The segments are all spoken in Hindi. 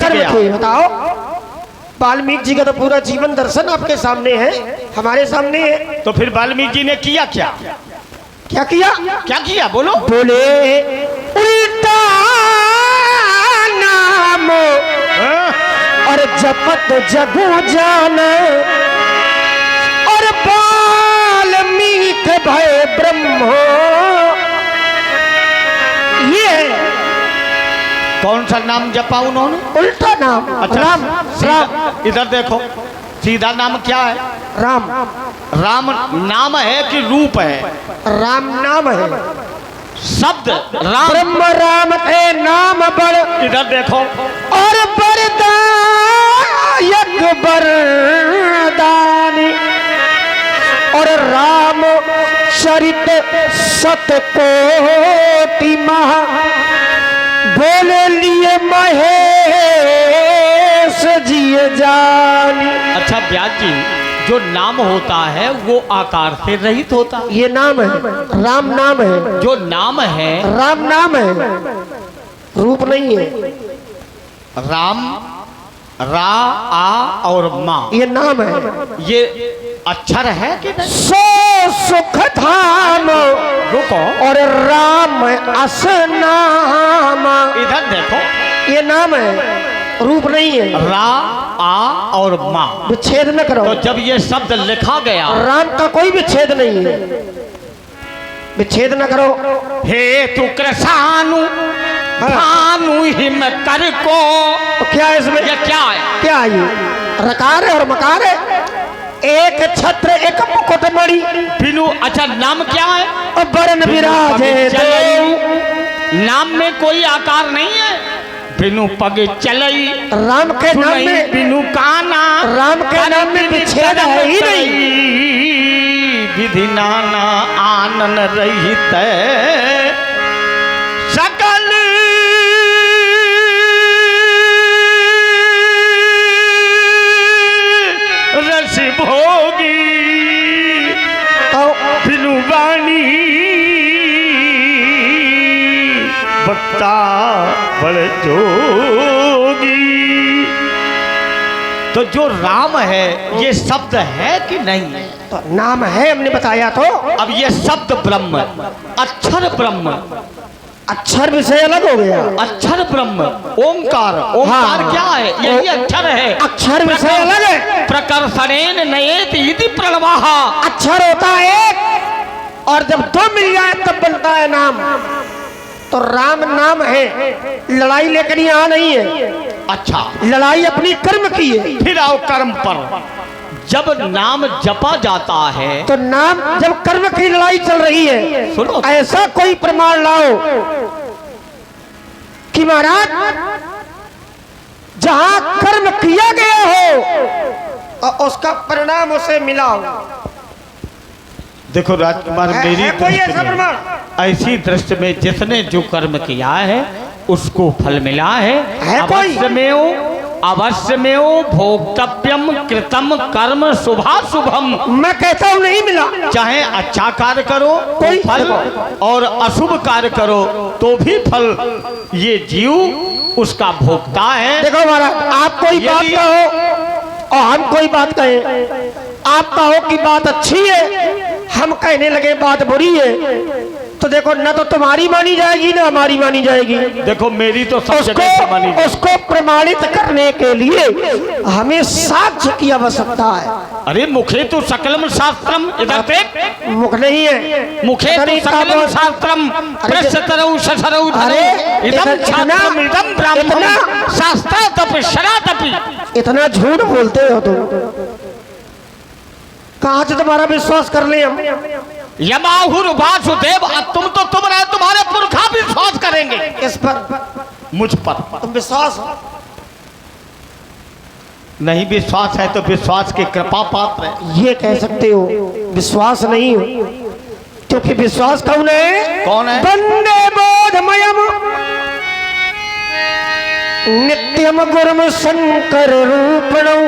गया। बताओ, वाल्मीकि जी का तो पूरा जीवन दर्शन आपके सामने है, हमारे सामने है। तो फिर वाल्मीकि जी ने किया क्या? क्या किया? क्या किया बोलो? बोले उल्टा नाम और जपत जगो जान और वाल्मीकि भय ब्रह्मो। ये कौन सा नाम जपा उन्होंने? उल्टा नाम। अच्छा, राम। राम। इधर देखो, सीधा नाम क्या है? राम। राम नाम है कि रूप है? राम नाम है। शब्द राम, ब्रह्म राम है नाम बड़। इधर देखो, और बरदायक बरदानी और राम चरित सतकोटि महा बोले लिए महेश जी जानी। अच्छा व्यास जी, जो नाम होता है वो आकार से रहित होता है। ये नाम है, राम नाम है। जो नाम है राम नाम है, रूप नहीं है। राम, रा, आ और माँ, ये नाम है। ये अक्षर है कि नहीं? सो सुख धाम रुको, और राम असनाम। इधर देखो, ये नाम है, रूप नहीं है। रा, आ और माँ। विच्छेद न करो। तो जब ये शब्द लिखा गया, राम का कोई विच्छेद नहीं है, विच्छेद न करो। हे तू कृषानु भानु हिम कर को। तो क्या है इसमें? ये क्या है? क्या है ये? रकार है और मकार है। एक छत्र एक मुकुट मणि बिनु। अच्छा नाम क्या है? और बरन विराजे देव। नाम में कोई आकार नहीं है। बिनु पग चलई, राम के नाम में, बिनु काना, राम के नाम में विच्छेद है ही नहीं। विधि नाना आनन रहित सकल रस भोगी। तो बिनु वाणी बक्ता बड़ जोगी। तो जो राम है ये शब्द है कि नहीं? तो नाम है, हमने बताया तो। अब ये शब्द ब्रह्म, अक्षर ब्रह्म, अक्षर विषय अलग हो गया। अक्षर ब्रह्म, ओंकार। ओंकार क्या है? यही अक्षर है। अक्षर विषय अलग है। प्रकर्षणेन नयेत इति प्रणवाः। अक्षर होता है एक, और जब दो मिल जाए तब बनता है नाम। तो राम नाम है, लड़ाई लेकर यहाँ नहीं है। अच्छा, लड़ाई अपनी कर्म की है। फिर आओ कर्म पर। जब नाम जपा जाता है तो नाम, जब कर्म की लड़ाई चल रही है, सुनो, ऐसा कोई प्रमाण लाओ कि महाराज जहां कर्म किया गया हो और उसका परिणाम उसे मिला हो। देखो राजकुमार, मेरी है कोई दृष्टि ऐसा में, प्रमाण? ऐसी दृष्टि में जिसने जो कर्म किया है उसको फल मिला है। कोई? अवश्य में भोक्तव्यम कृतम कर्म शुभाशुभम। मैं कहता हूँ नहीं मिला। चाहे अच्छा कार्य करो तो फल, और अशुभ कार्य करो तो भी फल। ये जीव उसका भोक्ता है। देखो महाराज, आप कोई बात कहो और हम कोई बात कहें, आप कहो कि बात अच्छी है, हम कहने लगे बात बुरी है, तो देखो न तो तुम्हारी मानी जाएगी ना हमारी मानी जाएगी। देखो मेरी तो सब जगह से मानी जाएगी। उसको प्रमाणित करने के लिए हमें साक्ष्य की आवश्यकता है। अरे मुखे तो सकलम शास्त्रम, इधर देख, मुख नहीं है, मुखे तो सकलम शास्त्रम प्रश्नतरौ शशरौ धरौ इदं छात्रम इदं ब्राह्मणं शास्त्रादपि शरादपि। इतना झूठ बोलते हो तुम, कहाँ से तुम्हारा विश्वास कर ले हम? यमाहुर वासुदेव, तुम तो तुम रहे, तुम्हारे पुरखा विश्वास करेंगे इस पर, मुझ पर। तुम विश्वास नहीं विश्वास है तो विश्वास की कृपा पात्र है। ये कह सकते हो, विश्वास नहीं हो, क्योंकि विश्वास कौन है? कौन है? वंदे बोधमयम नित्यम गुरुम शंकर रूपणौ।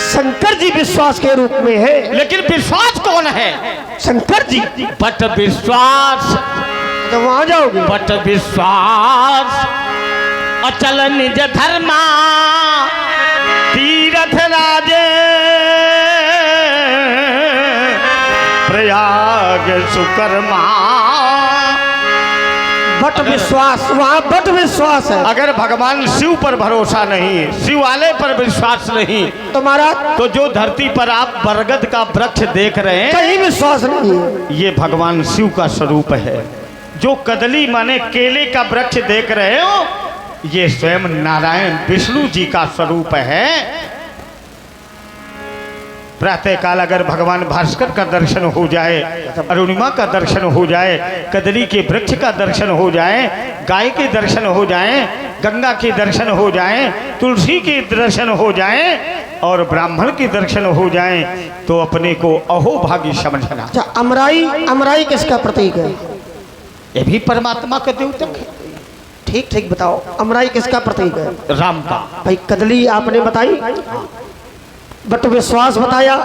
शंकर जी विश्वास के रूप में है। लेकिन विश्वास कौन है? शंकर जी। बट विश्वास, तो वहां जाओगे। बट विश्वास अचल निज धर्मा तीरथ राजे प्रयाग सुकर्मा। बट विश्वास, वहाँ बट विश्वास है। अगर भगवान शिव पर भरोसा नहीं, शिव वाले पर विश्वास नहीं, तो महाराज तो जो धरती पर आप बरगद का वृक्ष देख रहे हैं, कहीं विश्वास नहीं है। ये भगवान शिव का स्वरूप है। जो कदली माने केले का वृक्ष देख रहे हो, ये स्वयं नारायण विष्णु जी का स्वरूप है। प्रातः काल अगर भगवान भास्कर का दर्शन हो जाए, अरुणिमा का दर्शन हो जाए, कदली के वृक्ष का दर्शन हो जाए, गाय के दर्शन हो जाए, गंगा के दर्शन हो जाए, तुलसी के दर्शन हो जाए और ब्राह्मण के दर्शन हो जाए, तो अपने को अहोभागी समझना। अच्छा, अमराई, अमराई किसका प्रतीक है? ये भी परमात्मा का द्योतक है। ठीक ठीक बताओ, अमराई किसका प्रतीक है? राम का। भाई कदली आपने बताई, बट विश्वास बताया,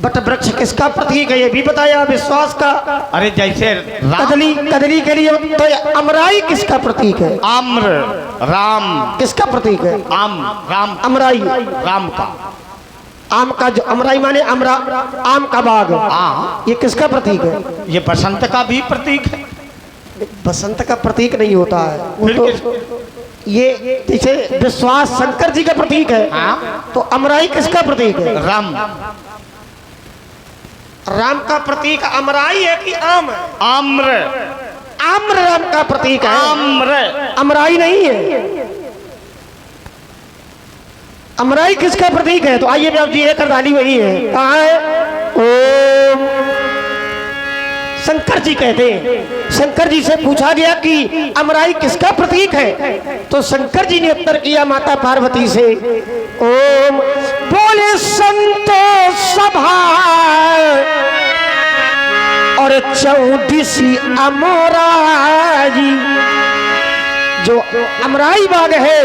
बट वृक्ष किसका प्रतीक है ये भी बताया, विश्वास का। अरे जैसे कदली, कदली के लिए तो अमराई किसका प्रतीक है? आम्र, राम किसका प्रतीक है? आम, राम, अमराई राम का। आम का जो अमराई माने अमरा, आम का बाग, हाँ, ये किसका प्रतीक है? ये बसंत का भी प्रतीक है। बसंत का प्रतीक नहीं होता है वो फिर तो, ये जैसे विश्वास शंकर जी का प्रतीक है। हाँ? तो अमराई किसका प्रतीक है? राम, राम का प्रतीक अमराई है कि आम है? आम्र, आम्र राम का प्रतीक है, आम्र, अमराई नहीं है। अमराई किसका प्रतीक है? तो आइए अब जी एक करदानी वही है। कहाँ है? ओम शंकर जी कहते हैं। शंकर जी से पूछा गया कि अमराई किसका प्रतीक है, तो शंकर जी ने उत्तर किया माता पार्वती से, ओम बोले संतो सभा और चौदिसी अमराई। जो अमराई बाग है,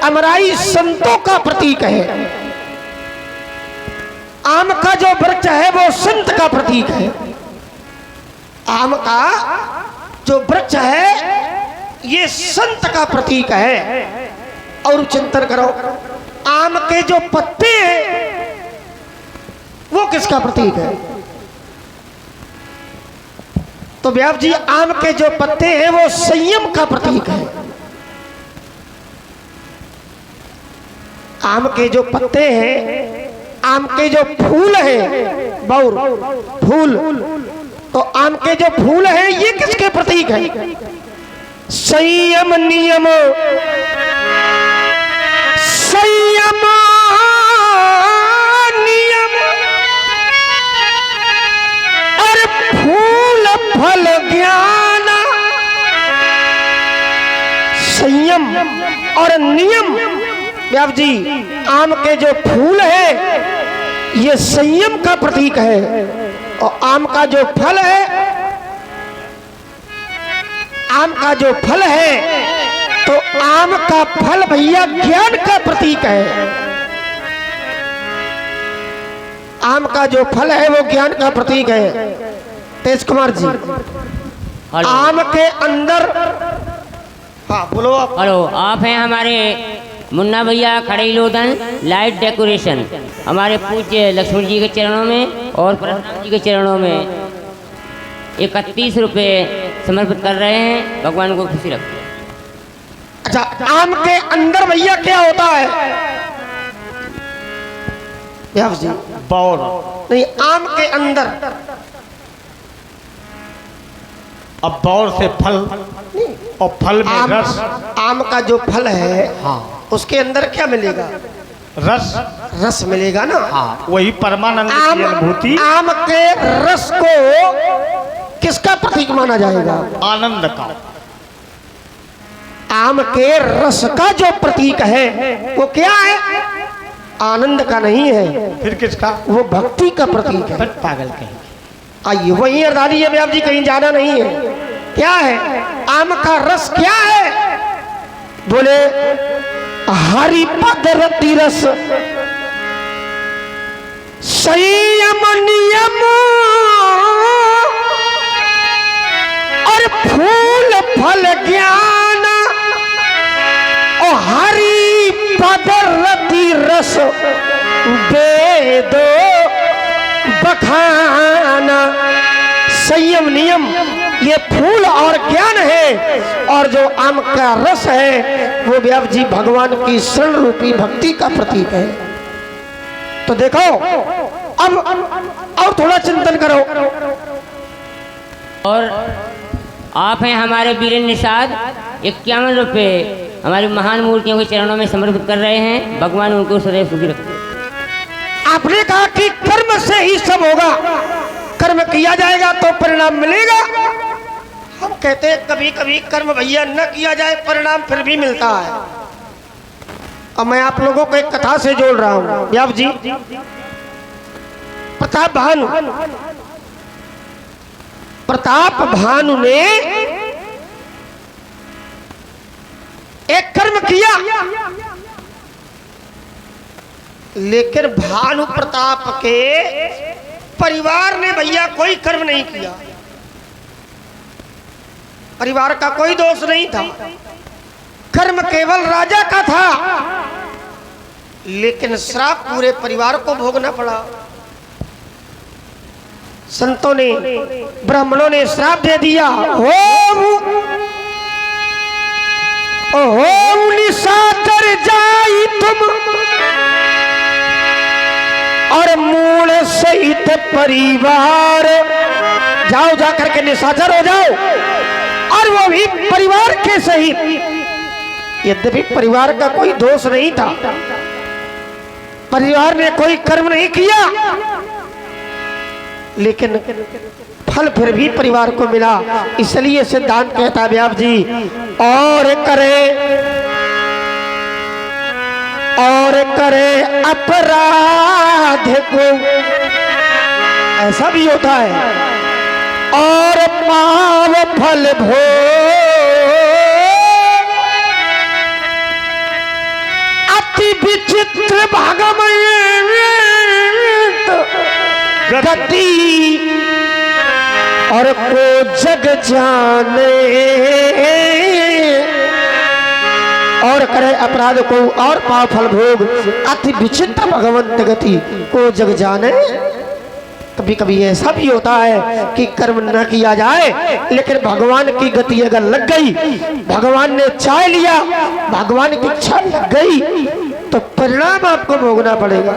अमराई संतों का प्रतीक है। आम का जो वृक्ष है वो संत का प्रतीक है। आम का जो वृक्ष है ये संत का प्रतीक है। और चिंतन करो, आम के जो पत्ते हैं वो किसका प्रतीक है? तो व्यास जी, आम के जो पत्ते हैं वो संयम का प्रतीक है। आम के जो पत्ते हैं, आम के जो फूल हैं, बौर फूल, तो आम के जो फूल हैं ये किसके प्रतीक है? संयम, नियम, संयम नियम और फूल फल ज्ञान। संयम और नियम, व्यास जी, आम के जो फूल है ये संयम का प्रतीक है, और आम का जो फल है, आम का जो फल है, तो आम का फल भैया ज्ञान का प्रतीक है। आम का जो फल है वो ज्ञान का प्रतीक है। तेज कुमार जी, आम के अंदर, हाँ बोलो आप। हेलो, आप हैं हमारे मुन्ना भैया खड़ेलोदन लाइट डेकोरेशन। हमारे पूज्य लक्ष्मण जी के चरणों में और परशुराम जी के चरणों में 31 रुपये समर्पित कर रहे हैं। भगवान को खुशी रखें। अच्छा, आम के अंदर भैया क्या होता है? व्यास जी, बौर नहीं, आम के अंदर, अब बौर से फल और फल में आम, रस। आम का जो फल है, हाँ, उसके अंदर क्या मिलेगा? रस, रस मिलेगा ना। हाँ, वही परमानंद आम, की अनुभूति। आम के रस को किसका प्रतीक माना जाएगा? आनंद का। आम के रस का जो प्रतीक है वो क्या है? आनंद का नहीं है, फिर किसका? वो भक्ति का प्रतीक है। पागल कहीं। आइए वही अर्धानी है व्यास जी, कहीं जाना नहीं है। क्या है? आम का रस क्या है? बोले हरि पद रति रस, संयम नियम और फूल फल ज्ञान रस दे दो बखाना। संयम नियम ये फूल और ज्ञान है, और जो आम का रस है वो व्यास जी भगवान की शरण रूपी भक्ति का प्रतीक है। तो देखो अब और थोड़ा चिंतन करो। और आप हैं हमारे वीरेंद्र निषाद, 51 रुपये हमारी महान मूर्तियों के चरणों में समर्पित कर रहे हैं। भगवान उनको सदैव सुखी रखें। आपने कहा कि कर्म से ही सब होगा, कर्म किया जाएगा तो परिणाम मिलेगा। हम कहते हैं कभी कभी कर्म भैया न किया जाए परिणाम फिर भी मिलता है। अब मैं आप लोगों को एक कथा से जोड़ रहा हूं। व्यास जी प्रताप भानु ने एक कर्म किया, लेकिन भानु प्रताप के परिवार ने भैया कोई कर्म नहीं किया। परिवार का कोई दोष नहीं था, कर्म केवल राजा का था, लेकिन श्राप पूरे परिवार को भोगना पड़ा। संतों ने ब्राह्मणों ने श्राप दे दिया, ओम निशाचर जाई तुम और मूल सहित परिवार, जाओ जाकर के निशाचर हो जाओ, और वो भी परिवार के सहित। यद्यपि परिवार का कोई दोष नहीं था, परिवार ने कोई कर्म नहीं किया, लेकिन फल फिर भी परिवार को मिला। इसलिए सिद्धांत कहता है व्यास जी, और करे अपराध को, ऐसा भी होता है, और पाव फल भोग, अति विचित्र भागमय गति, और को जग जाने, और करे अपराध को और पाप फल भोग, अति विचित्र भगवंत गति को जग जाने। कभी कभी ऐसा भी होता है कि कर्म न किया जाए, लेकिन भगवान की गति अगर लग गई, भगवान ने चाह लिया, भगवान की इच्छा लग गई, तो परिणाम आपको भोगना पड़ेगा।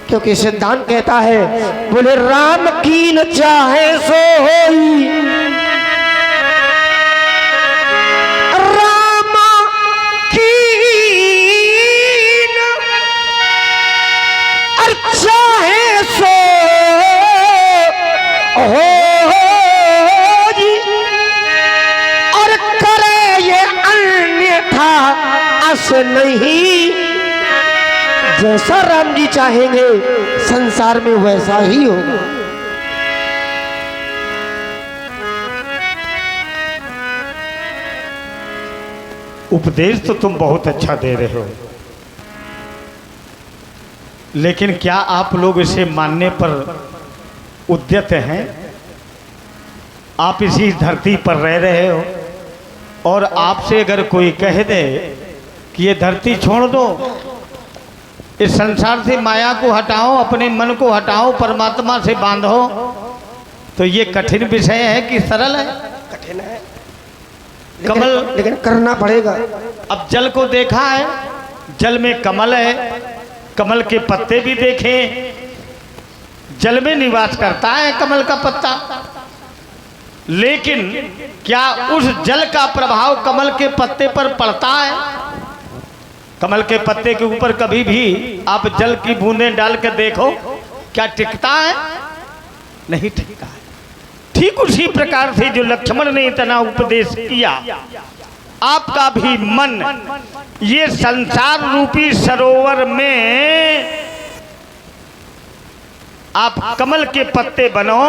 क्योंकि सिद्धांत कहता है, बोले राम कीन चाहे सो होई, राम कीन और चाहे सो होई, और करे ये अन्यथा अस नहीं। जैसा राम जी चाहेंगे संसार में वैसा ही होगा। उपदेश तो तुम बहुत अच्छा दे रहे हो, लेकिन क्या आप लोग इसे मानने पर उद्यत हैं? आप इसी धरती पर रह रहे हो, और आपसे अगर कोई कह दे कि ये धरती छोड़ दो, इस संसार से माया को हटाओ, अपने मन को हटाओ, परमात्मा से बांधो, तो ये कठिन विषय है कि सरल है? कठिन है, कमल, लेकिन करना पड़ेगा। अब जल को देखा है, जल में कमल है, कमल के पत्ते भी देखे, जल में निवास करता है कमल का पत्ता, लेकिन क्या उस जल का प्रभाव कमल के पत्ते पर पड़ता है? कमल के पत्ते के ऊपर कभी भी आप जल की बूंदें डाल कर देखो, क्या टिकता है? नहीं टिकता है। ठीक उसी प्रकार से जो लक्ष्मण ने इतना उपदेश किया, आपका भी मन ये संसार रूपी सरोवर में आप कमल के पत्ते बनो,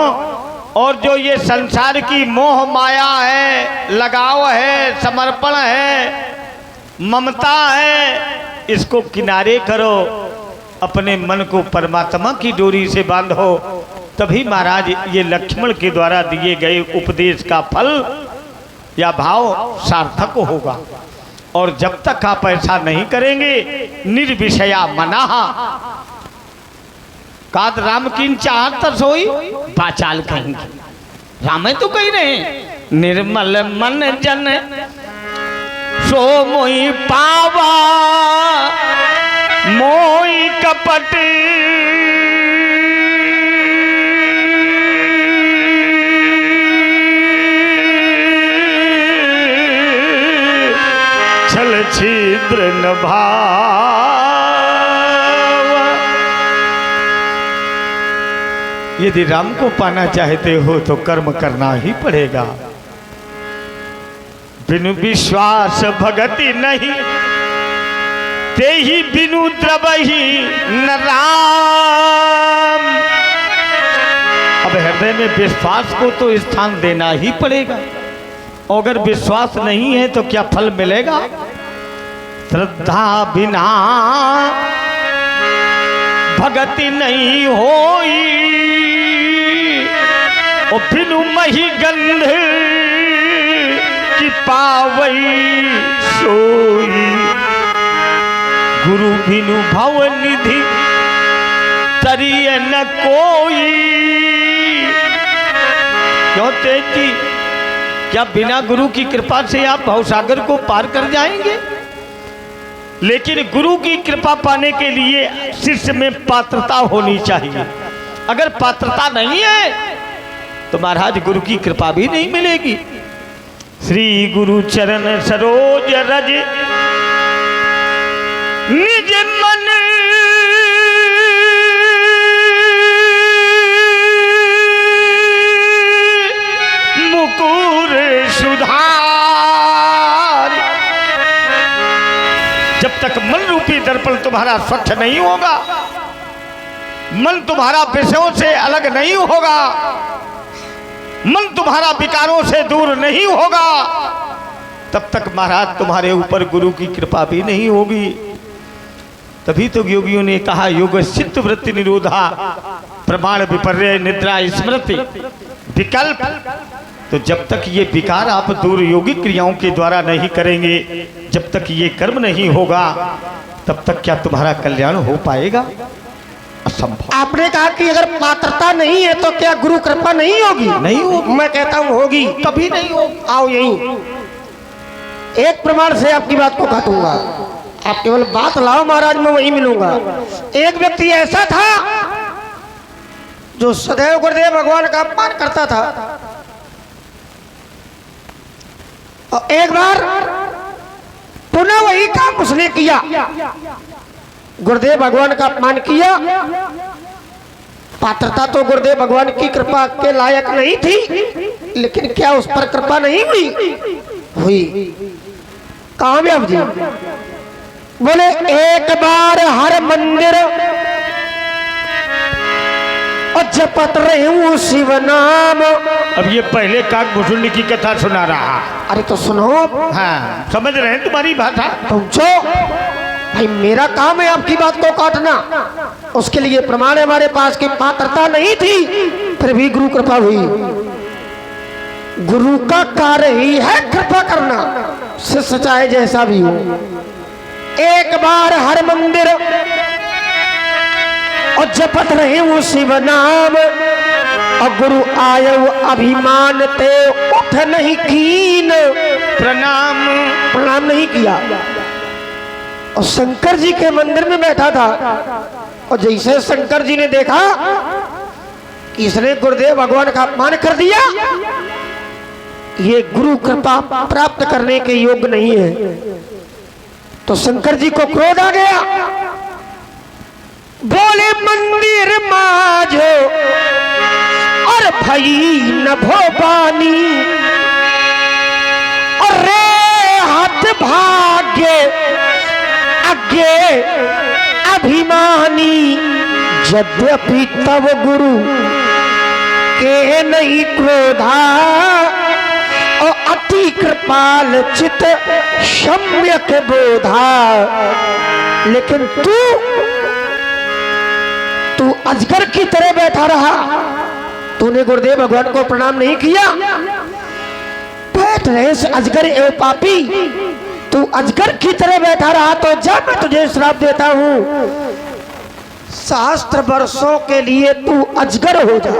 और जो ये संसार की मोह माया है, लगाव है, समर्पण है, ममता है, इसको किनारे करो, अपने मन को परमात्मा की डोरी से बांधो, तभी महाराज ये लक्ष्मण के द्वारा दिए गए उपदेश का फल या भाव सार्थक होगा। और जब तक आप ऐसा नहीं करेंगे निर्विषया मनाहा काद राम की चाहत सोई पाचाल कहेंगे। राम तो कही रहे निर्मल मन जन सो मोई पावा मोई कपट छल छिद्र न भावा। यदि राम को पाना चाहते हो तो कर्म करना ही पड़ेगा। बिनु विश्वास भगति नहीं ते ही बिनु द्रवही न राम। अब हृदय में विश्वास को तो स्थान देना ही पड़ेगा। अगर विश्वास नहीं है तो क्या फल मिलेगा। श्रद्धा बिना भगति नहीं होई और बिनु मही गंध की पावई सोई। गुरु बिनु भव निधि तरिय न कोई। क्यों तेजी क्या बिना गुरु की कृपा से आप भवसागर को पार कर जाएंगे। लेकिन गुरु की कृपा पाने के लिए शिष्य में पात्रता होनी चाहिए। अगर पात्रता नहीं है तो महाराज गुरु की कृपा भी नहीं मिलेगी। श्री गुरु चरण सरोज रज निज मन मुकुर सुधार। जब तक मन रूपी दर्पण तुम्हारा स्वच्छ नहीं होगा, मन तुम्हारा विषयों से अलग नहीं होगा, मन तुम्हारा विकारों से दूर नहीं होगा, तब तक महाराज तुम्हारे ऊपर गुरु की कृपा भी नहीं होगी। तभी तो योगियों ने कहा योग चित्त वृत्ति निरोधा प्रमाण विपर्य निद्रा स्मृति विकल्प। तो जब तक ये विकार आप दूर योगिक क्रियाओं के द्वारा नहीं करेंगे, जब तक ये कर्म नहीं होगा, तब तक क्या तुम्हारा कल्याण हो पाएगा। असंभव। आपने कहा कि अगर पात्रता नहीं है तो क्या गुरु कृपा नहीं होगी। नहीं होगी। मैं कहता हूँ होगी। कभी नहीं होगी। आओ यहीं एक प्रमाण से आपकी बात को काटूंगा। आप केवल बात लाओ महाराज, मैं वहीं मिलूंगा। एक व्यक्ति ऐसा था जो सदैव गुरुदेव भगवान का अपमान करता था, और एक बार पुनः वही काम उसने किया। गुरुदेव भगवान का अपमान किया। पात्रता तो गुरुदेव भगवान की कृपा के लायक नहीं थी, लेकिन क्या उस पर कृपा नहीं हुई। कामयाब जी बोले एक बार हर मंदिर और जपत रहूं शिव नाम। अब ये पहले काकभूषुंडी की कथा सुना रहा। अरे तो सुनो। हाँ, समझ रहे हैं तुम्हारी भाषा। पहुंचो भाई, मेरा काम है आपकी बात को काटना। उसके लिए प्रमाण हमारे पास की पात्रता नहीं थी, फिर भी गुरु कृपा हुई। गुरु का कार्य ही है कृपा करना, शिष्य चाहे जैसा भी हो। एक बार हर मंदिर और जपत रहे वो शिव नाम, और गुरु आयो अभिमान ते उठ नहीं कीन। प्रणाम नहीं किया। और शंकर जी के मंदिर में बैठा था, और जैसे शंकर जी ने देखा कि इसने गुरुदेव भगवान का अपमान कर दिया, ये गुरु कृपा प्राप्त करने के योग्य नहीं है, तो शंकर जी को क्रोध आ गया। बोले मंदिर माझो और भई न भोपानी, और रे हाथ भाग्य आगे अभिमानी। यद्यपि तब गुरु के नहीं क्रोधा, और अति कृपाल चित सम्यक बोधा। लेकिन तू अजगर की तरह बैठा रहा, तूने गुरुदेव भगवान को प्रणाम नहीं किया। बैठ रहे अजगर एवं पापी, तू अजगर की तरह बैठा रहा तो जा, मैं तुझे श्राप देता हूँ, सहस्त्र वर्षों के लिए तू अजगर हो जा।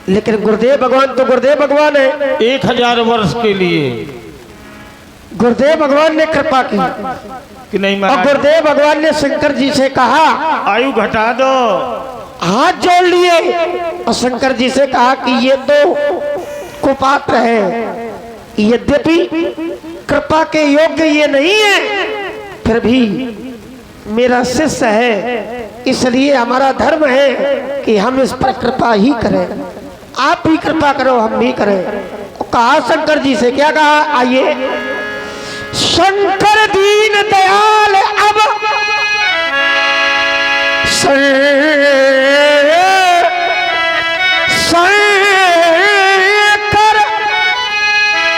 लेकिन गुरुदेव भगवान तो गुरुदेव भगवान है, 1000 वर्ष के लिए गुरुदेव भगवान ने कृपा की कि नहीं और महाराज, गुरुदेव भगवान ने शंकर जी से कहा, आयु घटा दो। हाथ जोड़ लिए और शंकर जी से कहा कि ये तो कुपात्र है, यद्यपि कृपा के योग्य ये नहीं है, फिर भी मेरा शिष्य है, इसलिए हमारा धर्म है कि हम इस पर कृपा ही करें। आप भी कृपा करो, हम भी करें। तो कहा शंकर जी से, क्या कहा, आइए। शंकर दीन दयाल अब शंकर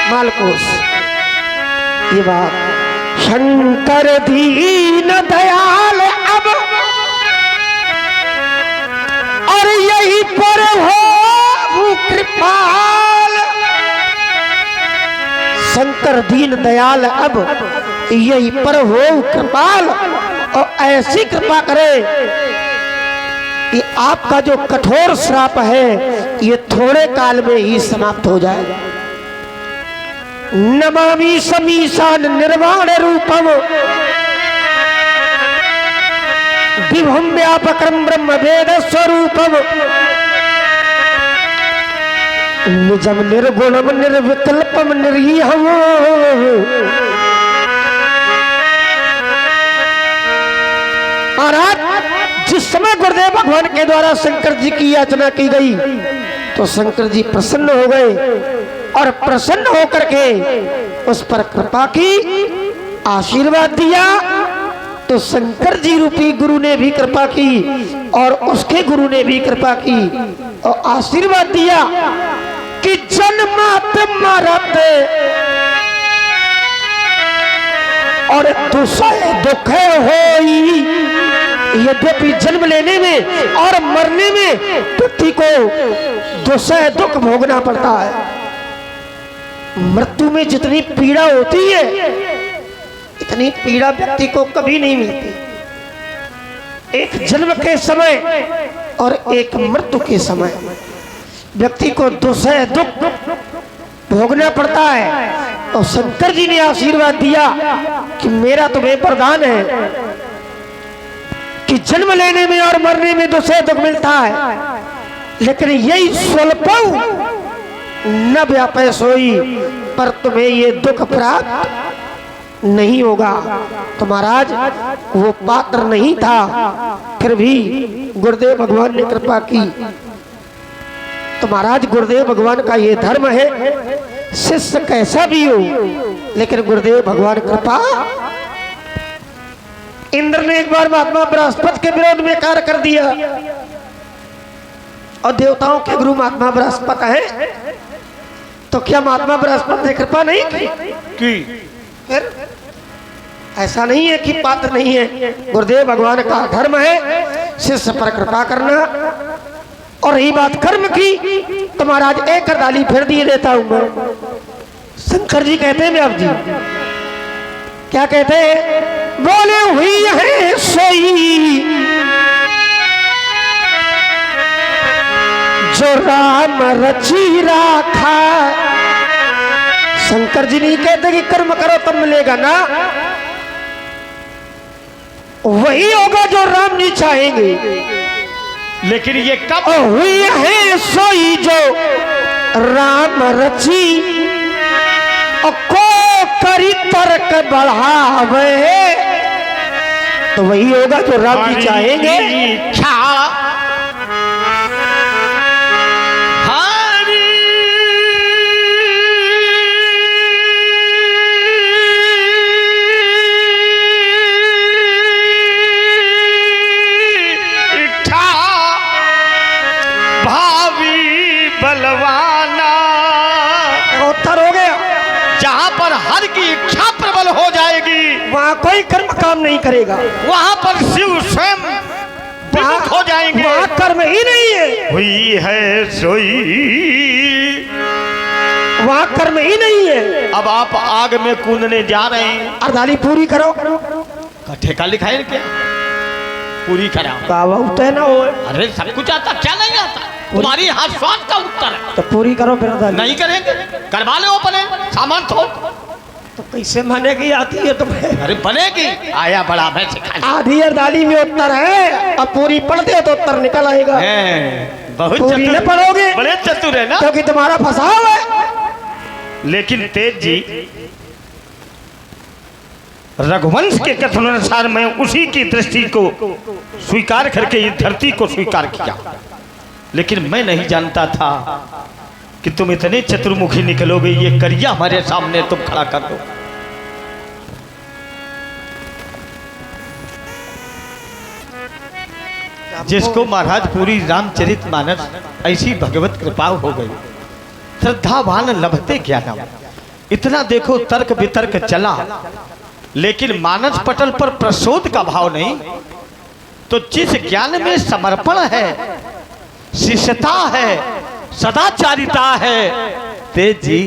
मालकोस, ये बात, शंकर दीन दयाल अब और यही पर हो कृपाल। शंकर दीन दयाल अब यही पर हो कृपाल, और ऐसी कृपा करे कि आपका जो कठोर श्राप है ये थोड़े काल में ही समाप्त हो जाएगा। नमामि समीशान निर्वाण रूपम विभुम व्यापकम ब्रह्म वेद स्वरूपम निजम निर्गुणम निर्विकल्पम निर्हीहम। महाराज, जिस समय गुरुदेव भगवान के द्वारा शंकर जी की याचना की गई तो शंकर जी प्रसन्न हो गए और प्रसन्न होकर के उस पर कृपा की, आशीर्वाद दिया। तो शंकर जी रूपी गुरु ने भी कृपा की और उसके गुरु ने भी कृपा की और आशीर्वाद दिया कि जन्मात मरत और दुसह दुख होई। यद्यपि जन्म लेने में और मरने में व्यक्ति को दुसह दुख भोगना पड़ता है, मृत्यु में जितनी पीड़ा होती है इतनी पीड़ा व्यक्ति को कभी नहीं मिलती। एक जन्म के समय और एक मृत्यु के समय व्यक्ति को दुसह दुख भोगना पड़ता है। और शंकर जी ने आशीर्वाद दिया कि मेरा तुम्हें वरदान है कि जन्म लेने में और मरने में दुसह दुख मिलता है, लेकिन यही स्वल्पौ न व्यापे सोई, पर तुम्हें ये दुख प्राप्त नहीं होगा। तो महाराज वो पात्र नहीं था, फिर भी गुरुदेव भगवान ने कृपा की। तो महाराज गुरुदेव भगवान का ये धर्म है, शिष्य कैसा भी हो लेकिन गुरुदेव भगवान कृपा। इंद्र ने एक बार महात्मा बृहस्पति के विरोध में कार्य कर दिया और देवताओं के गुरु महात्मा बृहस्पति है, तो क्या महात्मा बृहस्पति ने कृपा नहीं की? फिर ऐसा नहीं है कि पात्र नहीं है, गुरुदेव भगवान का धर्म है शिष्य पर कृपा करना। और रही बात कर्म की तो महाराज एक करदाली फिर दिए देता हूं मैं। शंकर जी कहते हैं व्यास जी, क्या कहते हैं, बोले हुई है सोई जो राम रची राखा। शंकर जी नहीं कहते कि कर्म करो तब मिलेगा ना, वही होगा जो राम जी चाहेंगे। लेकिन ये कब हुई है सोई जो राम रची और को करी तर्क बढ़ावे, तो वही होगा जो राम जी चाहेंगे। बलवाना उत्तर हो गया, जहां पर हर की इच्छा प्रबल हो जाएगी वहां कोई कर्म काम नहीं करेगा, वहां पर शिव स्वयं विमुख हो जाएंगे, वहां कर्म ही नहीं है। हुई है सोई वहाँ कर्म ही नहीं है। अब आप आग में कूदने जा रहे हैं, अर्धाली पूरी करो। का ठेका लिखा है क्या? पूरी कराओ। बाबा उतरे ना हो। अरे सब कुछ आता, क्या नहीं आता? तुम्हारी हाथ स्वाद का उत्तर है। तो पूरी करो फिर अर्धाली। नहीं करेंगे, करवा लो अपने सामान थो। तो कैसे मानेगी आती है तुम्हें? अरे बनेगी, आया बड़ा मैं सिखा। आधी अर्धाली में उत्तर है, अब पूरी पढ़ दे तो उत्तर निकल आएगा। बहुत पूरी न पढ़ोगे, बड़े चतुर है ना, क्योंकि तुम्हारा फसाव है। लेकिन तेज जी, रघुवंश के कथन अनुसार मैं उसी की दृष्टि को स्वीकार करके इस धरती को स्वीकार किया, लेकिन मैं नहीं जानता था कि तुम इतने चतुर्मुखी निकलोगे। ये करिया हमारे सामने तुम खड़ा कर दो। जिसको महाराज पूरी रामचरितमानस ऐसी भगवत कृपा हो गई, श्रद्धावान लभते ज्ञानम। इतना देखो तर्क वितर्क चला, लेकिन मानस पटल पर प्रसोद का भाव नहीं। तो जिस ज्ञान में समर्पण है, शिष्यता है, सदाचारिता है, तेज जी,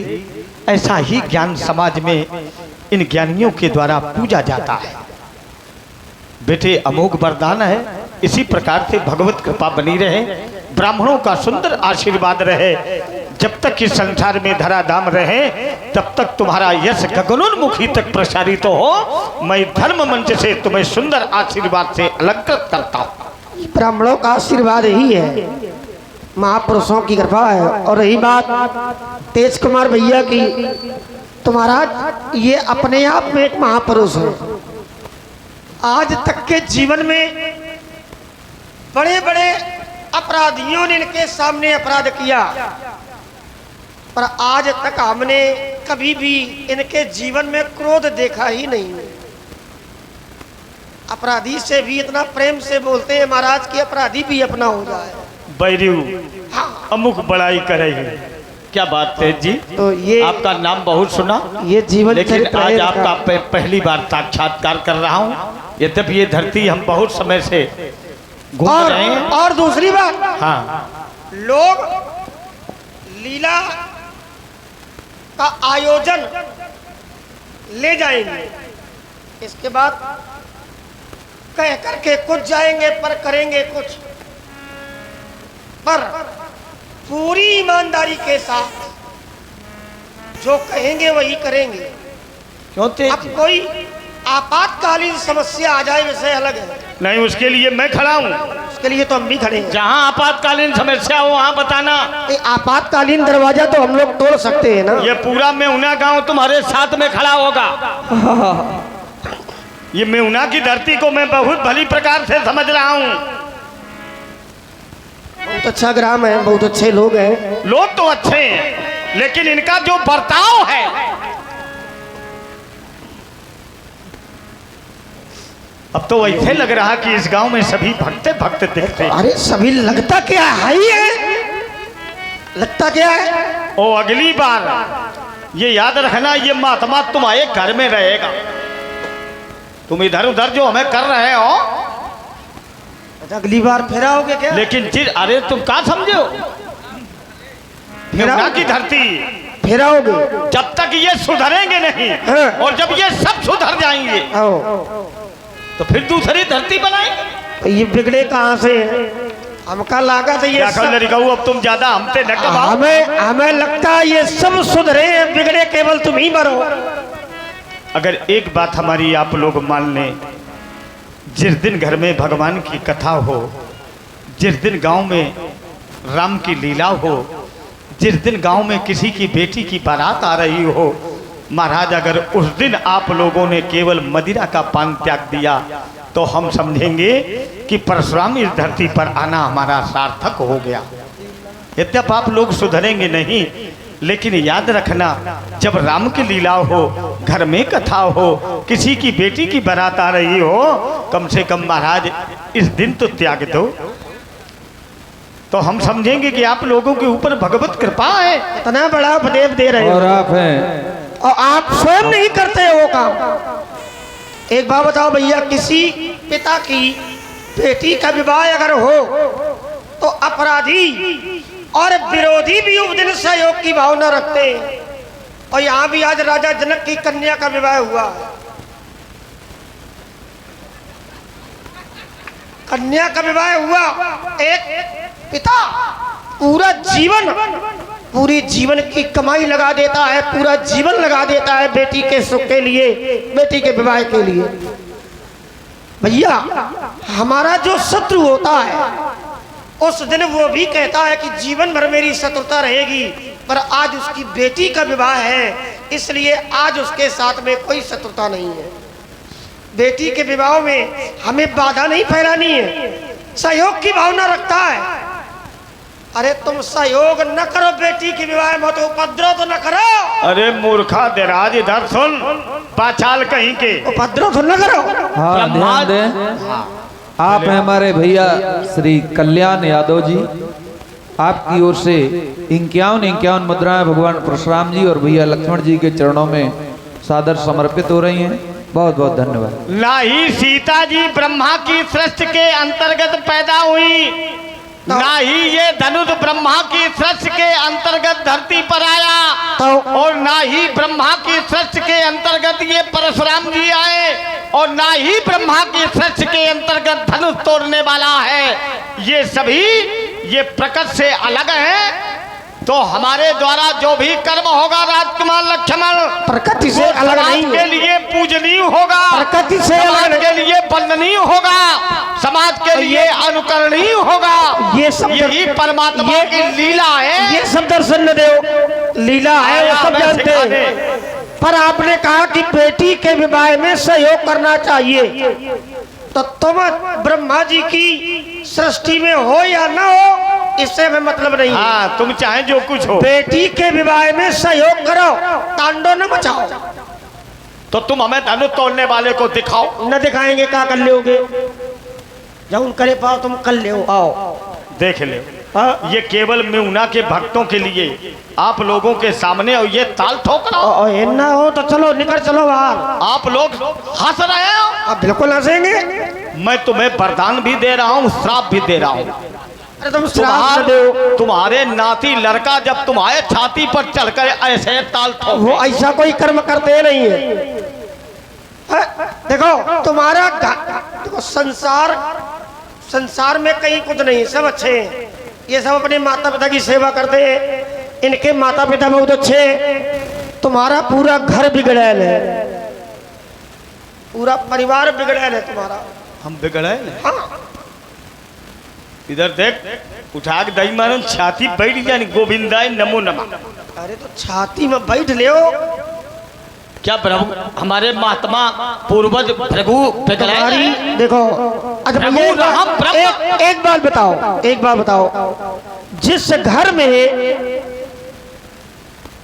ऐसा ही ज्ञान समाज में इन ज्ञानियों के द्वारा पूजा जाता है। बेटे अमोघ वरदान है, इसी प्रकार से भगवत कृपा बनी रहे, ब्राह्मणों का सुंदर आशीर्वाद रहे। जब तक इस संसार में धराधाम रहे, तब तक तुम्हारा यश गगनोन्मुखी तक प्रसारित हो। मैं धर्म मंच से तुम्हें सुंदर आशीर्वाद से अलंकृत करता हूँ। ब्राह्मणों का आशीर्वाद ही है, महापुरुषों की कृपा है। और रही बात तेज कुमार भैया की, तो महाराज ये अपने आप में एक महापुरुष है। आज तक के जीवन में बड़े बड़े अपराधियों ने इनके सामने अपराध किया, पर आज तक हमने कभी भी इनके जीवन में क्रोध देखा ही नहीं। अपराधी से भी इतना प्रेम से बोलते हैं महाराज कि अपराधी भी अपना हो जाए। बैरियू अमुक बड़ाई करेगी, क्या बात है जी। तो ये आपका नाम बहुत सुना, ये जीवन, लेकिन आज आपका पहली बार साक्षात्कार कर रहा हूँ। यद्यपि ये धरती हम बहुत समय से घूम रहे हैं। और दूसरी बात, हाँ, लोग लीला का आयोजन ले जाएंगे, इसके बाद कह करके कुछ जाएंगे पर करेंगे कुछ। पर पूरी ईमानदारी के साथ जो कहेंगे वही करेंगे। क्यों तेज? अब कोई आपातकालीन समस्या आ जाए विषय अलग है। नहीं, उसके लिए मैं खड़ा हूँ। उसके लिए तो हम भी खड़े हैं। जहाँ आपातकालीन समस्या हो वहाँ बताना। आपातकालीन दरवाजा तो हम लोग तोड़ सकते हैं ना। ये पूरा मेहुना गांव तुम्हारे साथ में खड़ा होगा। ये मेहुना की धरती को मैं बहुत भली प्रकार से समझ रहा हूँ। बहुत अच्छा ग्राम है, बहुत अच्छे लोग हैं। लोग तो अच्छे हैं, लेकिन इनका जो बर्ताव है, अब तो ऐसे लग रहा कि इस गांव में सभी भक्ते भक्त दिखते। अरे सभी लगता क्या है ही है, लगता क्या है। ओ अगली बार ये याद रखना, ये महात्मा तुम्हारे घर में रहेगा। तुम इधर उधर जो हमें कर रहे हो, अगली बार फिर आओगे क्या? लेकिन जिस, अरे तुम क्या समझे हो, मेहुना की धरती फिर आओगे जब तक ये सुधरेंगे नहीं। हाँ। और जब ये सब सुधर जाएंगे तो फिर दूसरी धरती बनाएंगे। तो ये बिगड़े कहाँ से है? हमका लागत है ये सब, लड़काऊ, अब तुम ज्यादा हमसे न कमाओ। हमें लगता है ये सब सुधरे हैं, बिगड़े केवल तुम ही मरो। अगर एक बात हमारी आप लोग मान लें, जिस दिन घर में भगवान की कथा हो, जिस दिन गांव में राम की लीला हो, जिस दिन गांव में किसी की बेटी की बारात आ रही हो, महाराज अगर उस दिन आप लोगों ने केवल मदिरा का पान त्याग दिया तो हम समझेंगे कि परशुराम इस धरती पर आना हमारा सार्थक हो गया। यद्यप आप लोग सुधरेंगे नहीं, लेकिन याद रखना, जब राम की लीला हो, घर में कथा हो, किसी की बेटी की बारात आ रही हो, कम से कम महाराज इस दिन तो त्याग दो, तो हम समझेंगे कि आप लोगों के ऊपर भगवत कृपा है। इतना बड़ा उपदेश दे रहे हो और आप हैं, और आप स्वयं नहीं करते हो वो काम। एक बात बताओ भैया, किसी पिता की बेटी का विवाह अगर हो तो अपराधी और विरोधी भी उस दिन सहयोग की भावना रखते हैं। और यहाँ भी आज राजा जनक की कन्या का विवाह हुआ। कन्या का विवाह हुआ। एक पिता पूरी जीवन की कमाई लगा देता है, पूरा जीवन लगा देता है बेटी के सुख के लिए, बेटी के विवाह के लिए। भैया हमारा जो शत्रु होता है उस दिन वो भी कहता है कि जीवन भर मेरी शत्रुता रहेगी, पर आज उसकी बेटी का विवाह है इसलिए आज उसके साथ में कोई शत्रुता नहीं है। बेटी के विवाह में हमें बाधा नहीं फैलानी है, सहयोग की भावना रखता है। अरे तुम सहयोग न करो बेटी के विवाह में, तो उपद्रव तो न करो। अरे मूर्खा देराज इधर सुन, पाचाल कहीं के उपद्रव तो न करो। हाँ ध्यान दें, आप हैं हमारे भैया श्री कल्याण यादव जी, आपकी ओर से 51 मुद्राएं भगवान परशुराम जी और भैया लक्ष्मण जी के चरणों में सादर समर्पित हो रही हैं। बहुत बहुत धन्यवाद। ना ही सीता जी ब्रह्मा की सृष्टि के अंतर्गत पैदा हुई, ना ही ये धनुष ब्रह्मा की सृष्टि के अंतर्गत धरती पर आया, और ना ही ब्रह्मा की सृष्टि के अंतर्गत ये परशुराम जी आए, और ना ही ब्रह्मा की सृष्टि के अंतर्गत धनुष तोड़ने वाला है। ये सभी ये प्रकृति से अलग है। तो हमारे द्वारा जो भी कर्म होगा राजकुमार लक्ष्मण प्रकृति से अलग नहीं के लिए पूजनीय होगा, प्रकृति से समाज के लिए वंदनीय होगा, समाज के लिए अनुकरणीय होगा। ये सब यही परमात्मा की लीला है। ये सब दर्शन न दो लीला है, वो सब जानते हैं। पर आपने कहा कि बेटी के विवाह में सहयोग करना चाहिए, तो तुम ब्रह्मा जी की सृष्टि में हो या ना हो इससे हमें मतलब नहीं। हाँ, तुम चाहे जो कुछ हो, बेटी के विवाह में सहयोग करो, तांडव न मचाओ। तो तुम हमें धनुष तोड़ने वाले को दिखाओ। न दिखाएंगे क्या कर लोगे, जब करे पाओ तुम कर ले आओ देख ले। ये केवल मेहुना के भक्तों के लिए आप लोगों के सामने, और ये ताल ठोक रहा हो। ना हो तो चलो निकल चलो बाहर। आप लोग हंस रहे हो। आप बिल्कुल हंसेंगे। मैं तुम्हें वरदान भी दे रहा हूँ, श्राप भी दे रहा हूँ। अरे तुम श्राप दो। तुम्हारे नाती लड़का जब तुम्हारे छाती पर चढ़कर ऐसे ताल ठोके, वो ऐसा कोई कर्म करते नहीं है। देखो तुम्हारा देखो संसार में कहीं कुछ नहीं, सब अच्छे हैं। ये सब अपने माता पिता की सेवा करते हैं, इनके माता पिता बहुत अच्छे हैं। तुम्हारा पूरा घर बिगड़ैल है, पूरा परिवार बिगड़ैल है तुम्हारा। हम बिगड़े। हाँ इधर देख, उठा के दही मारन छाती बैठ जानी, गोविंदाय नमो नमः। अरे तो छाती में बैठ ले। क्या प्रभु हमारे महात्मा पूर्वज प्रभु तुम्हारी देखो। अच्छा एक बात बताओ, जिस घर में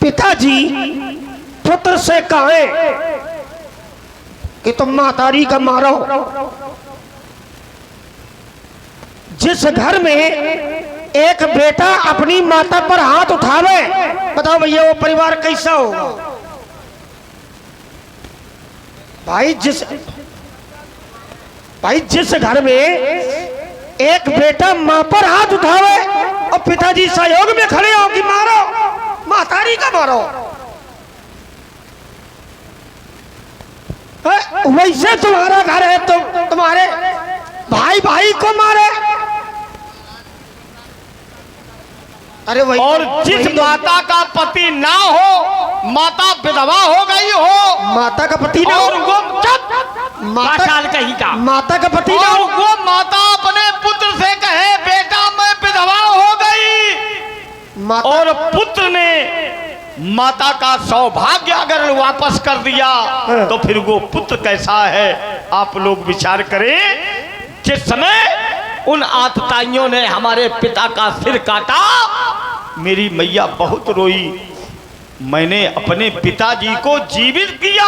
पिताजी पुत्र से कहे कि तुम मातारी का मारो, जिस घर में एक बेटा अपनी माता पर हाथ उठावे, बताओ भैया वो परिवार कैसा होगा? भाई जिस घर में एक बेटा मां पर हाथ उठावे और पिताजी सहयोग में खड़े हो कि मारो, मातारी का मारो, वैसे तुम्हारा घर है, तुम्हारे भाई को मारे। अरे वही, और जिस माता का पति ना हो, माता विधवा हो गई हो, माता का पति ना हो, और वो माता का पति ना और हो, वो माता अपने पुत्र से कहे बेटा मैं विधवा हो गई, और पुत्र ने माता का सौभाग्य अगर वापस कर दिया तो फिर वो पुत्र कैसा है आप लोग विचार करें। जिस समय उन आतताइयों ने हमारे पिता का सिर काटा, मेरी मैया बहुत रोई। मैंने अपने पिताजी को जीवित किया।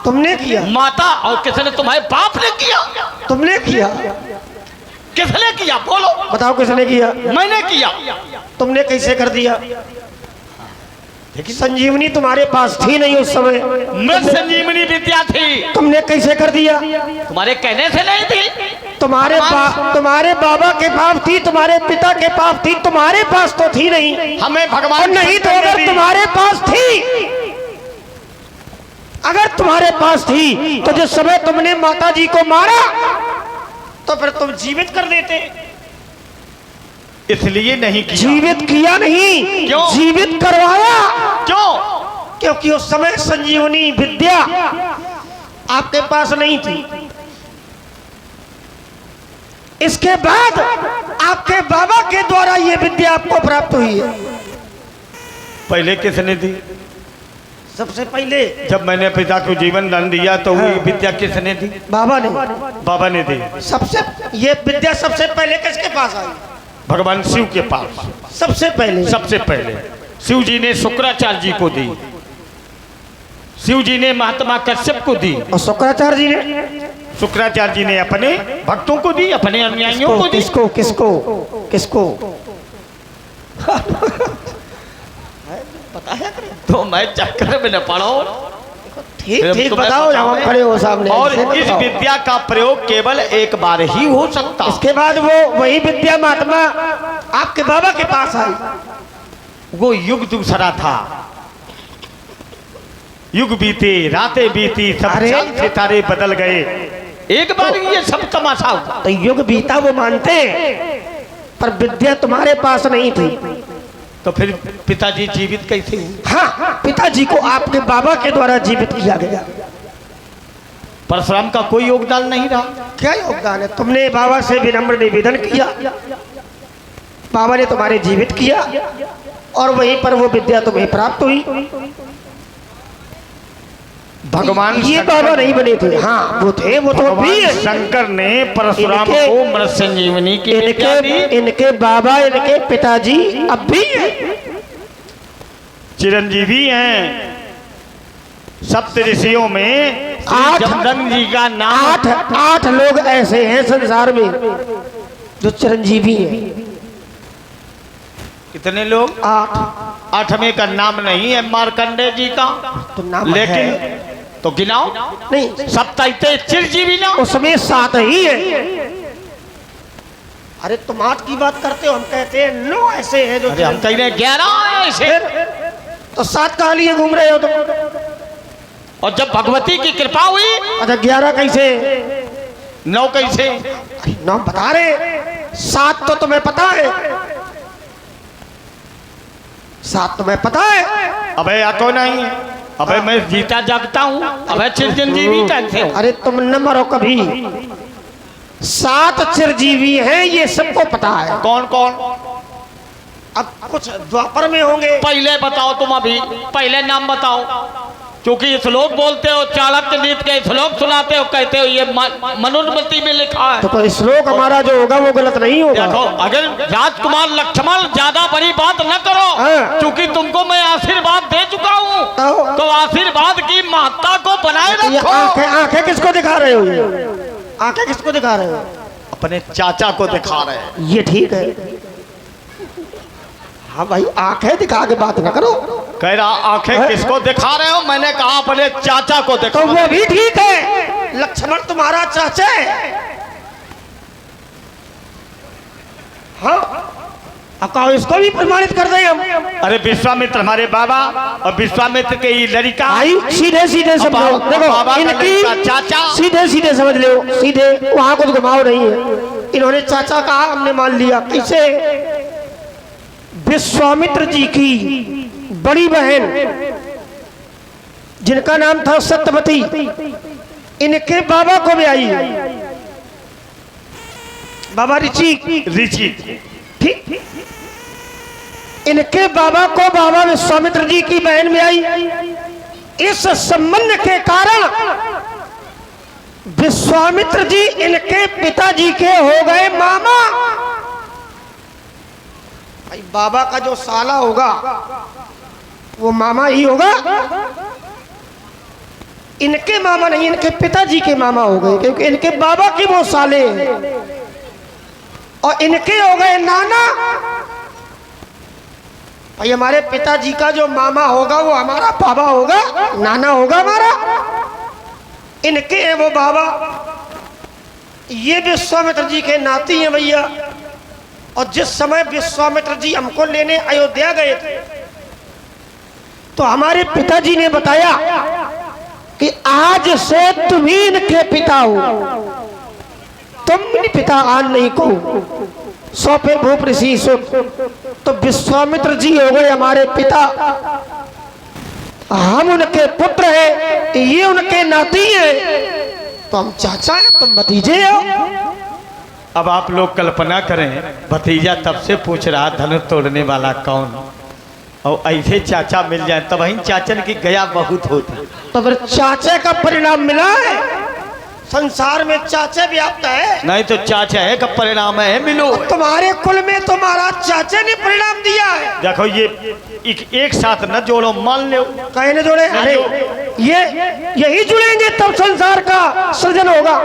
तुमने किया? माता और किसने? तुम्हारे बाप ने किया। तुमने किया? किसने किया? बोलो, बताओ किसने किया? मैंने किया। तुमने कैसे कर दिया? संजीवनी तुम्हारे पास थी नहीं उस समय। मैं संजीवनी विद्या थी। तुमने कैसे कर दिया? तुम्हारे कहने से नहीं थी। तुम्हारे बाबा के पास थी, तुम्हारे पिता के पास थी, तुम्हारे पास तो थी नहीं। हमें भगवान और नहीं तो अगर तुम्हारे पास थी अगर तुम्हारे पास थी तो जिस समय तुमने माता जी को मारा तो फिर तुम जीवित कर देते। इसलिए नहीं किया। जीवित किया नहीं, क्यों? जीवित करवाया। क्यों? क्योंकि उस समय संजीवनी विद्या आपके पास नहीं थी। इसके बाद आपके बाबा के द्वारा ये विद्या आपको प्राप्त हुई है। पहले किसने दी? सबसे पहले जब मैंने पिता को जीवन दान दिया तो हाँ। ये विद्या किसने दी? बाबा ने। बाबा ने दी। सबसे ये विद्या सबसे पहले किसके पास आई? भगवान शिव के पास। सबसे पहले सबसे पहले शिव जी ने शुक्राचार्य जी को दी, शिव जी ने महात्मा कश्यप को दी, और शुक्राचार्य जी ने? शुक्राचार्य जी ने अपने भक्तों को दी, अपने अनुयायियों को दी। किसको किसको किसको पता है? तो मैं चक्कर में न पड़ो। ठीक फिर ठीक तुम्हें बताओ, पता जब हम है। खड़े हो सामने। और ऐसे इस बताओ। विद्या का प्रयोग केवल एक बार ही हो सकता। इसके बाद वो वही विद्या महात्मा आपके बाबा के पास आई। वो युग दूसरा था। युग बीते, रातें बीती, सब अरे! चांद सितारे बदल गए। एक बार ये सब तमाशा हुआ। तो युग बीता वो मानते, पर विद्या तुम्हारे पास नहीं थी। तो फिर पिताजी जीवित कैसे हुए? हाँ, पिताजी को आपके बाबा के द्वारा जीवित किया गया। परशुराम का कोई योगदान नहीं रहा। क्या योगदान है? तुमने बाबा से विनम्र निवेदन किया, बाबा ने तुम्हारे जीवित किया, और वहीं पर वो विद्या तुम्हें प्राप्त हुई। भगवान ये शंकर- बाबा नहीं बने थे। हाँ, वो थे, वो तो अभी भगवान है। शंकर ने परशुराम इनके- को मृत संजीवनी की विद्या दी। इनके बाबा, इनके पिताजी अब भी हैं। चिरंजीवी हैं। सप्त ऋषियों में आठ- जमदग्नि जी का नाम। आठ लोग ऐसे हैं संसार में जो चिरंजीवी हैं। कितने लोग? 8। आठवें का नाम नहीं है मार्कंडे जी का, तो नाम लेकिन है। तो गिनाओ। नहीं, सप्ताहिते चिरंजीवी ना। उसमें 7 ही है। अरे तुम 8 की बात करते हो, हम कहते हैं 9 ऐसे हैं जो अरे हम कह रहे हैं 11 ऐसे। तो 7 कहाँ लिए घूम रहे हो तुम? और जब भगवती की कृपा हुई, अच्छा 11 कैसे? 9 कैसे? 9 बता रहे, 7 तो तुम्हें पता है। 7 तुम्हें पता है। अबे या तो नहीं। अबे मैं जीता जागता हूँ। अबे चिरंजीवी कैसे हो? अरे तुम न मरो कभी। 7 चिरजीवी हैं, ये सबको पता है। कौन कौन? अब कुछ द्वापर में होंगे। पहले बताओ तुम, अभी पहले नाम बताओ। क्योंकि श्लोक बोलते हो, चाणक्य नीति के श्लोक सुनाते हो, कहते हो ये मनुस्मृति में लिखा है। तो श्लोक हमारा जो होगा वो गलत नहीं होगा। देखो, अगर राजकुमार लक्ष्मण ज्यादा बड़ी बात न करो, हाँ। क्योंकि तुमको मैं आशीर्वाद दे चुका हूँ, तो आशीर्वाद की महत्ता को बनाए ये रखो। आंखें किसको दिखा रहे हो? ये आंखें किसको दिखा रहे हो? अपने चाचा को दिखा रहे हैं। ये ठीक है। हाँ भाई, आंखें दिखा के बात ना करो। कह रहा आंखें किसको दिखा रहे हो? मैंने कहा अपने चाचा को दिखा। तो वो भी ठीक है। लक्ष्मण तुम्हारा चाचा है। हाँ, अब कहो इसको भी प्रमाणित कर दें हम। अरे विश्वामित्र हमारे बाबा, और विश्वामित्र के ये लड़का आई सीधे सीधे समझो। बाबा देखो का इनकी लड़का चाचा। सीधे सीधे समझ लो, सीधे, वहां कुछ घुमाव नहीं है। इन्होंने चाचा कहा, हमने मान लिया। कैसे? विश्वामित्र जी की बड़ी बहन जिनका नाम था सत्यवती, इनके बाबा को भी आई। बाबा ऋषि, ठीक। इनके बाबा को बाबा विश्वामित्र जी की बहन में आई। इस संबंध के कारण विश्वामित्र जी इनके पिताजी के हो गए मामा। भाई बाबा का जो साला होगा वो मामा ही होगा। इनके मामा नहीं, इनके पिताजी के मामा हो गए, क्योंकि इनके बाबा के वो साले हैं, और इनके हो गए नाना। भाई हमारे पिताजी का जो मामा होगा वो हमारा बाबा होगा, नाना होगा हमारा। इनके हैं वो बाबा। ये विश्वामित्र जी के नाती हैं भैया। और जिस समय विश्वामित्र जी हमको लेने अयोध्या गए थे, तो हमारे पिताजी ने बताया कि आज से तुम ही इनके पिता हो, तुम पिता आन नहीं को सौंपे भूप ऋषि सुख। तो विश्वामित्र जी हो गए हमारे पिता, हम उनके पुत्र हैं, ये उनके नाती हैं, तो हम चाचा हैं, तुम भतीजे हो। अब आप लोग कल्पना करें, भतीजा तब से पूछ रहा धनुष तोड़ने वाला कौन, और ऐसे चाचा मिल जाए तब वही चाचन की गया बहुत होती। तो फिर चाचे का परिणाम मिला है, संसार में चाचे व्याप्त है। नहीं तो चाचा है का परिणाम है मिलो। तुम्हारे कुल में तो महाराज चाचे ने परिणाम दिया है। देखो ये एक साथ न जोड़ो, मान लो कहीं न जोड़े, अरे ये यही जुड़ेंगे तब संसार का सृजन होगा।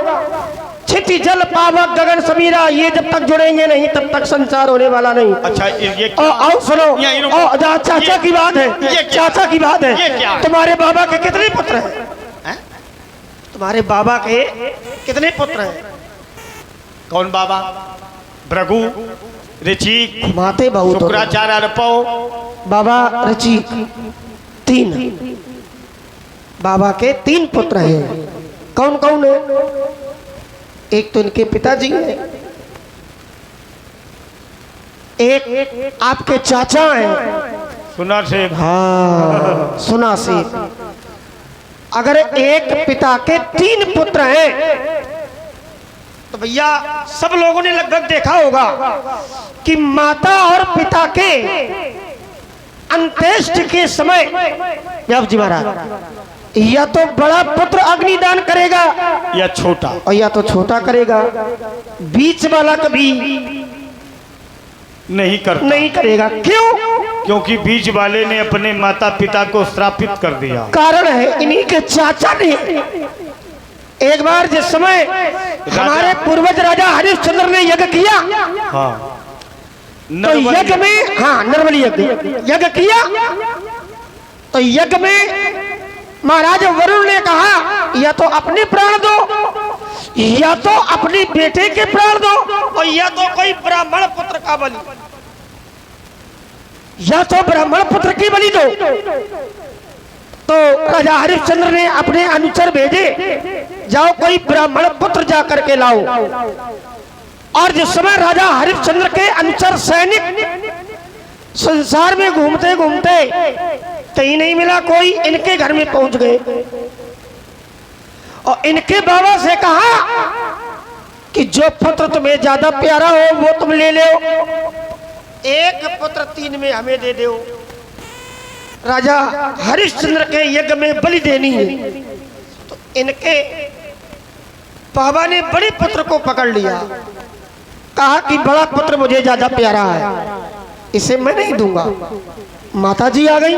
क्षिति जल पावक गगन समीरा, ये जब तक जुड़ेंगे नहीं तब तक संसार होने वाला नहीं। अच्छा ये आओ सुनो, चाचा की बात है, चाचा की बात है। तुम्हारे बाबा के कितने पुत्र हैं? तुम्हारे बाबा के कितने पुत्र हैं? कौन बाबा? भृगु, ऋचिक, माते बहुत, शुक्राचार्य, अर्पव, बाबा ऋचिक, 3 बाबा के 3 पुत्र हैं। कौन कौन है? एक तो इनके पिताजी हैं, एक आपके चाचा हैं। सुना से हाँ, सुना से। अगर एक पिता के 3 पुत्र हैं तो भैया सब लोगों ने लगभग देखा होगा कि माता और पिता के अंत्येष्टि के समय जब जी महाराज या तो बड़ा पुत्र अग्निदान करेगा या छोटा, और या तो छोटा करेगा, बीच वाला कभी नहीं करता, नहीं करेगा। क्यों? क्योंकि बीच वाले ने अपने माता पिता को श्रापित कर दिया। कारण है इन्हीं के चाचा ने एक बार जिस समय हमारे पूर्वज राजा हरिश्चंद्र ने यज्ञ किया, हाँ, तो यज्ञ में, हाँ नरबली यज्ञ किया, तो यज्ञ में महाराज वरुण ने कहा या तो अपने प्राण दो, या तो अपने बेटे के प्राण दो, और या तो कोई ब्राह्मण पुत्र का बलि, या तो ब्राह्मण पुत्र की बलि दो। तो राजा हरिश्चंद्र ने अपने अनुचर भेजे, जाओ कोई ब्राह्मण पुत्र जा करके लाओ। और जिस समय राजा हरिश्चंद्र के अनुचर सैनिक संसार में घूमते घूमते कहीं नहीं मिला कोई, इनके घर में पहुंच गए और इनके बाबा से कहा कि जो पुत्र तुम्हें ज्यादा प्यारा हो वो तुम ले लो, एक पुत्र 3 में हमें दे दो। राजा हरिश्चंद्र के यज्ञ में बलि देनी है। तो इनके बाबा ने बड़े पुत्र को पकड़ लिया, कहा कि बड़ा पुत्र मुझे ज्यादा प्यारा है, इसे मैं नहीं दूंगा। माताजी आ गई,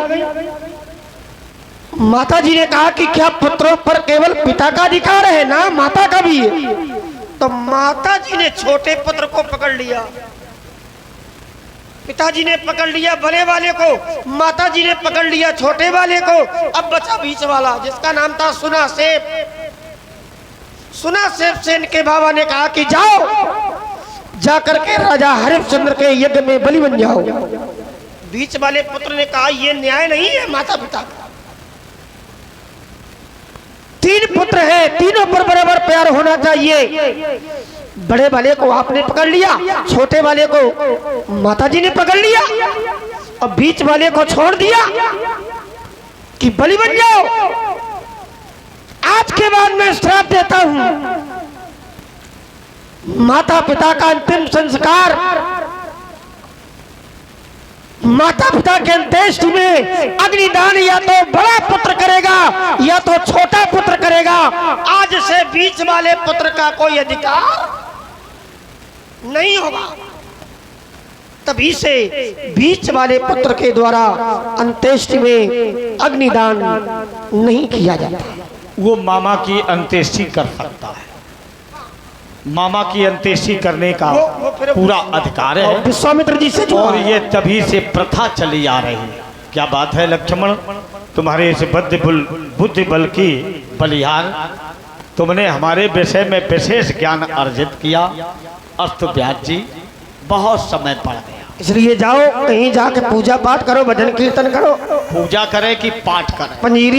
माताजी ने कहा कि क्या पुत्रों पर केवल पिता का अधिकार है? ना, माता का भी है। तो माताजी ने छोटे पुत्र को पकड़ लिया, पिताजी ने पकड़ लिया बड़े वाले को, माताजी ने पकड़ लिया छोटे वाले को। अब बचा बीच वाला जिसका नाम था सुना सेब। सुना सेब से इनके बाबा ने कहा कि जाओ जाकर के राजा हरिश्चंद्र के यज्ञ में बलि बन जाओ। बीच वाले पुत्र ने कहा यह न्याय नहीं है माता पिता का, 3 पुत्र हैं, तीनों पर बराबर प्यार होना चाहिए। बड़े वाले को आपने पकड़ लिया, छोटे वाले को माताजी ने पकड़ लिया, और बीच वाले को छोड़ दिया कि बलि बन जाओ। आज के बाद मैं श्राप देता हूं, माता पिता का अंतिम संस्कार माता पिता के अंत्येष्टि में अग्निदान या तो बड़ा पुत्र करेगा या तो छोटा पुत्र करेगा। आज से बीच वाले पुत्र का कोई अधिकार नहीं होगा। तभी से बीच वाले पुत्र के द्वारा अंत्येष्टि में अग्निदान नहीं किया जाता। वो मामा की अंत्येष्टि कर सकता है, मामा की अंत्येष्टि करने का पूरा अधिकार है। विश्वामित्र जी से और ये तभी से प्रथा चली आ रही है। क्या बात है लक्ष्मण, तुम्हारे इस बुद्धि बल की बलिहार, तुमने हमारे विषय में विशेष ज्ञान अर्जित किया। अस्तु व्यास जी, बहुत समय पड़ गया, इसलिए जाओ कहीं जाके पूजा पाठ करो, भजन कीर्तन करो। पूजा करे कि पाठ करे? पंजीरी